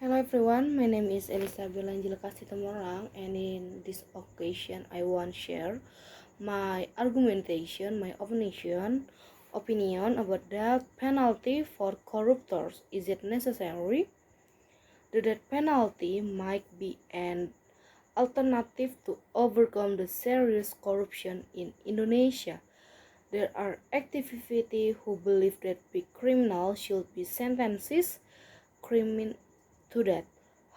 Hello everyone, my name is Elizabeth Tomorang, and in this occasion I want to share my argumentation, my opinion about death penalty for corruptors. Is it necessary? The death penalty might be an alternative to overcome the serious corruption in Indonesia. There are activists who believe that big criminals should be sentenced to death.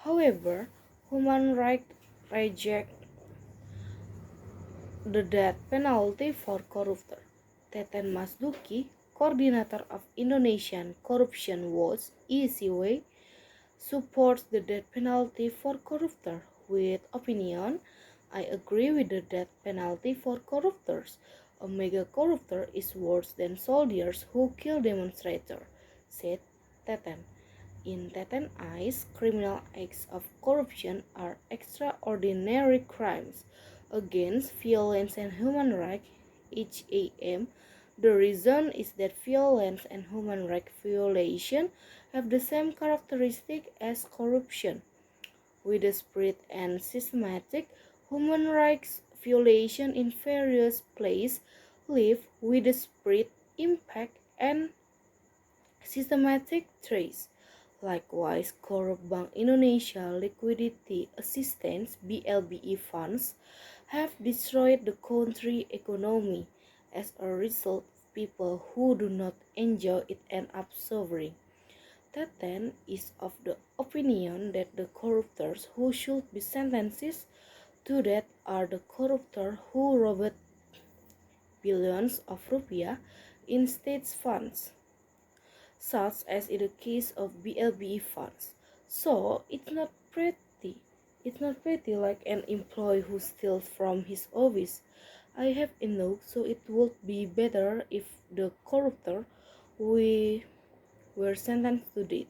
However, human rights reject the death penalty for corruptors. Teten Masduki, coordinator of Indonesian Corruption Watch (ECW), supports the death penalty for corruptors with opinion. I agree with the death penalty for corruptors. A mega corruptor is worse than soldiers who kill demonstrators, said Teten. In Teten eyes, criminal acts of corruption are extraordinary crimes against violence and human rights. HAM. The reason is that violence and human rights violation have the same characteristic as corruption. Widespread and systematic human rights violation in various places leave widespread impact and systematic trace. Likewise, corrupt Bank Indonesia liquidity assistance (BLBE) funds have destroyed the country economy. As a result, people who do not enjoy it end up suffering. Teten is of the opinion that the corruptors who should be sentenced to death are the corruptors who robbed billions of rupiah in state funds, such as in the case of BLBE funds. So it's not pretty like an employee who steals from his office. I have enough, so it would be better if the corruptor we were sentenced to death.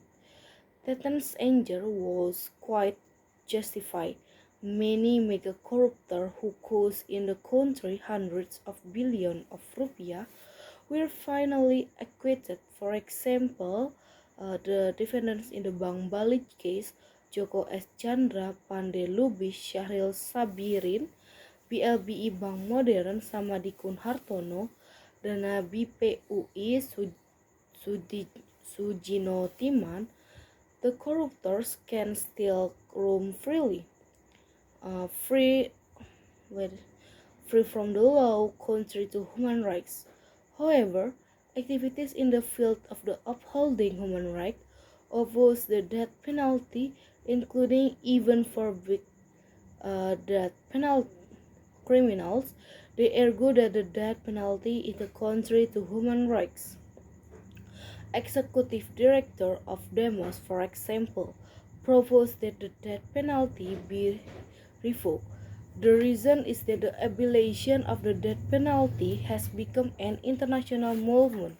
Tatan's anger was quite justified. Many mega corruptors who cost in the country hundreds of billions of rupiah were finally acquitted. For example, the defendants in the Bank Bali case, Joko S. Chandra, Pandey Lubis, Syahril Sabirin, BLBI Bank Modern, Samadikun Hartono, Dana BPUI Sujino Timan, the corruptors can still roam freely, uh, free, wait, free from the law, contrary to human rights. However, activities in the field of the upholding human rights oppose the death penalty, including even for big death penalty criminals. They argue that the death penalty is contrary to human rights. Executive Director of Demos, for example, proposed that the death penalty be revoked. The reason is that the abolition of the death penalty has become an international movement.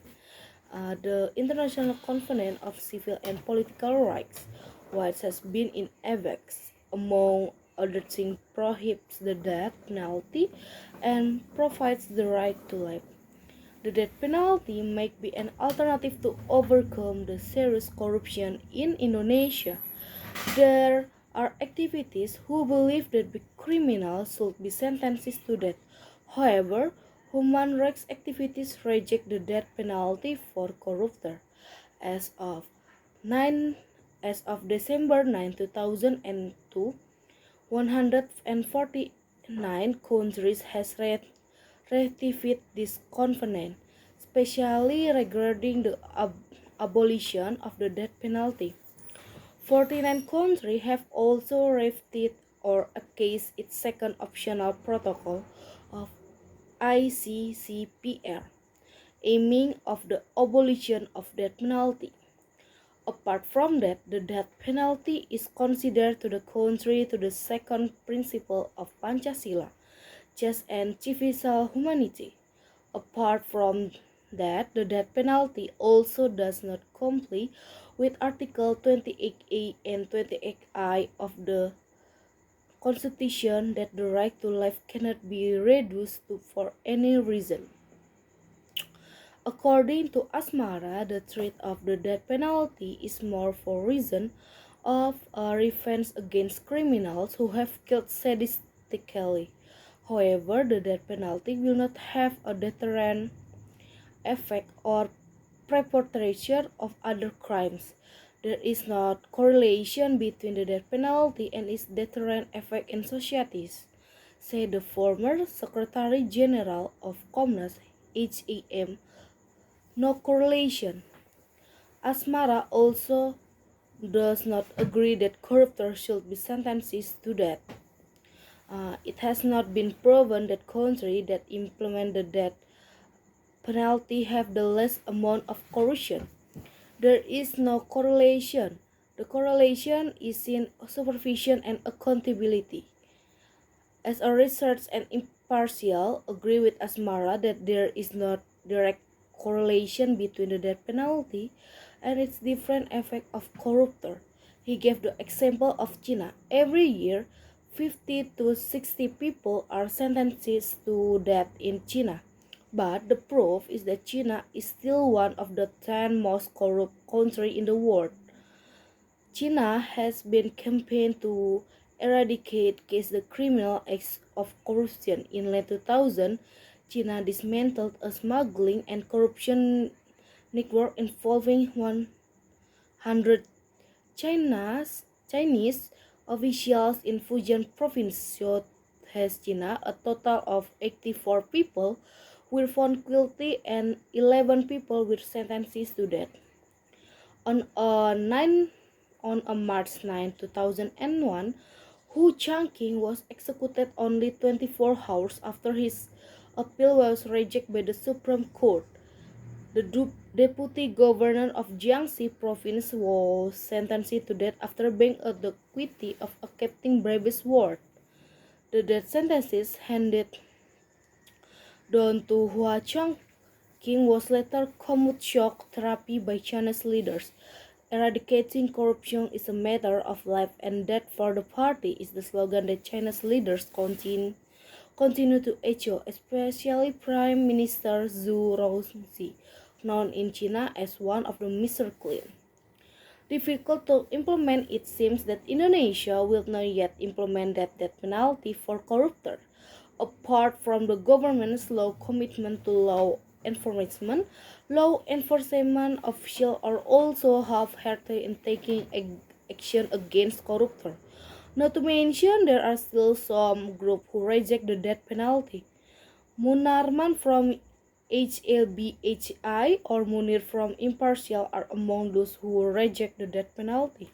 The International Covenant of Civil and Political Rights, which has been in effect, among other things, prohibits the death penalty and provides the right to life. The death penalty might be an alternative to overcome the serious corruption in Indonesia. There are activists who believe that big criminals should be sentenced to death. However, human rights activists reject the death penalty for corruptors. As of 9 as of December 9, 2002, 149 countries has ratified this covenant, especially regarding the abolition of the death penalty. 49 countries have also ratified or acquiesced its second optional protocol of ICCPR, aiming of the abolition of death penalty. Apart from that, the death penalty is considered to the contrary to the second principle of Pancasila, justice and civil humanity. Apart from that, the death penalty also does not comply with Article 28A and 28I of the Constitution that the right to life cannot be reduced to for any reason. According to Asmara, the threat of the death penalty is more for reason of revenge against criminals who have killed sadistically. However, the death penalty will not have a deterrent effect or perpetration of other crimes. There is not correlation between the death penalty and its deterrent effect in societies, said the former Secretary General of Commerce (HEM). No correlation. Asmara also does not agree that corruptors should be sentenced to death. It has not been proven that countries that implement the death penalty have the less amount of corruption. There is no correlation. The correlation is in supervision and accountability. As a research and impartial, agree with Asmara that there is not direct correlation between the death penalty and its different effect of corruptor. He gave the example of China. Every year, 50 to 60 people are sentenced to death in China. But the proof is that China is still one of the 10 most corrupt countries in the world. China has been campaigning to eradicate the criminal acts of corruption. In late 2000, China dismantled a smuggling and corruption network involving 100 Chinese officials in Fujian province. So has China, a total of 84 people were found guilty and 11 people were sentenced to death. On a 9 on a March 9, 2001, Hu Changqing was executed only 24 hours after his appeal was rejected by the Supreme Court. The deputy governor of Jiangxi province was sentenced to death after being acquitted of accepting bribes worth. The death sentences handed down to Hua Changqing was later commuted shock therapy by Chinese leaders. Eradicating corruption is a matter of life and death for the party is the slogan that Chinese leaders continue to echo, especially Prime Minister Zhu Rongji, known in China as one of the Mr. Clean. Difficult to implement, it seems that Indonesia will not yet implement that death penalty for corruptors. Apart from the government's low commitment to law enforcement officials are also half-hearted in taking action against corruptors. Not to mention, there are still some groups who reject the death penalty. Munarman from HLBHI or Munir from Impartial are among those who reject the death penalty.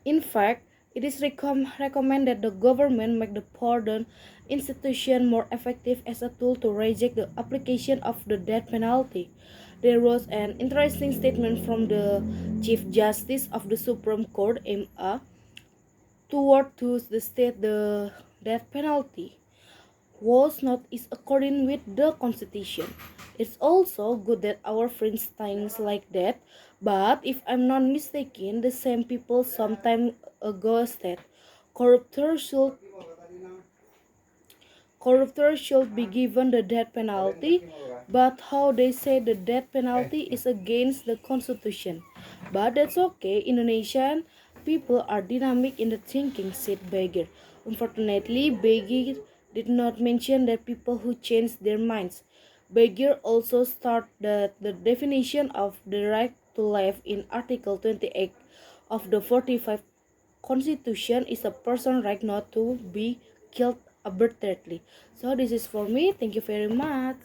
In fact, it is recommended the government make the pardon institution more effective as a tool to reject the application of the death penalty. There was an interesting statement from the Chief Justice of the Supreme Court, M.A., toward the state the death penalty was not is according with the constitution. It's also good that our friends thinks like that, but if I'm not mistaken, the same people some time ago said corruptors should corruptors should be given the death penalty, but how they say the death penalty is against the constitution. But that's okay, Indonesian people are dynamic in the thinking, said Beger. Unfortunately, Beger did not mention that people who change their minds. Beger also started that the definition of the right to life in Article 28 of the 45 Constitution is a person's right not to be killed arbitrarily. So this is for me. Thank you very much.